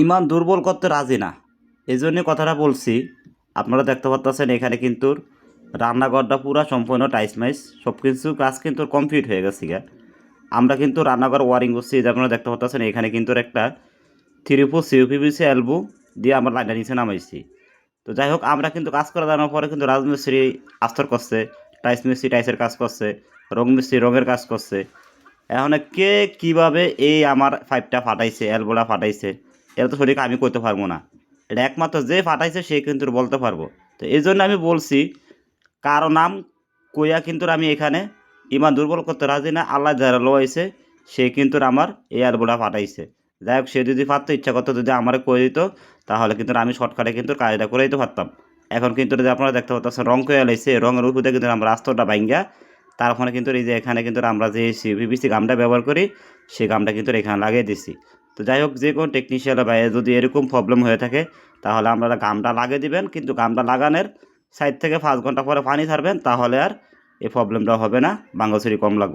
ইমান দুর্বল করতে রাজি না। এই জন্যই কথাটা বলছি। আপনারা দেখতে পাচ্ছেন এখানে কিন্তু রান্নাঘরটা পুরা সম্পূর্ণ টাইস মাইস সব কিছু কাজ কিন্তু কমপ্লিট হয়ে গেছে গা। আমরা কিন্তু রান্নাঘর ওয়ারিং করছি, যে আপনারা দেখতে পাচ্ছেন এখানে কিন্তু একটা 3-4 সিউপিভিসি এলবো দিয়ে আমরা লাইনটা নিচে নামাইছি। তো যাই হোক, আমরা কিন্তু কাজ করে দেওয়ার পরে কিন্তু রাজমিস্ত্রি আস্তর করছে, টাইস মিস্ত্রি টাইসের কাজ করছে, রং মিস্ত্রি রঙের কাজ করছে। এখন কে কিভাবে এই আমার পাইপটা ফাটাইছে, এলবোটা ফাটাইছে, এটা তো সঠিক আমি করতে পারবো না। এটা একমাত্র যে ফাটাইছে সে কিন্তু বলতে পারবো। তো এই জন্য আমি বলছি, কারো নাম কইয়া কিন্তু আমি এখানে ইমান দুর্বল করতে রাজি না। আল্লাহ যারা লোয়াইছে সে কিন্তু আমার এই এলবোটা ফাটাইছে। যাই হোক, সে যদি পারতো, ইচ্ছা করতো যদি আমার করে দিত, তাহলে কিন্তু আমি শর্টকাটে কিন্তু কাজটা করে দিতে পারতাম। এখন কিন্তু যদি আপনারা দেখতে পাচ্ছেন রং করে লাইছে, রঙের উপরে কিন্তু আমরা রাস্তাটা ভাঙ্গা, তারপরে কিন্তু এই যে এখানে কিন্তু আমরা যে পিভিসি গামটা ব্যবহার করি, সেই গামটা কিন্তু এখানে লাগিয়ে দিছি। তো যাই হোক, যে কোনো টেকনিশিয়ান বা যদি এরকম প্রবলেম হয়ে থাকে, তাহলে আপনারা গামটা লাগিয়ে দিবেন, কিন্তু গামটা লাগানোর 4 থেকে 5 ঘন্টা পরে পানি ছাড়বেন, তাহলে আর এই প্রবলেমটা হবে না, ভাঙাচুরি কম লাগবে।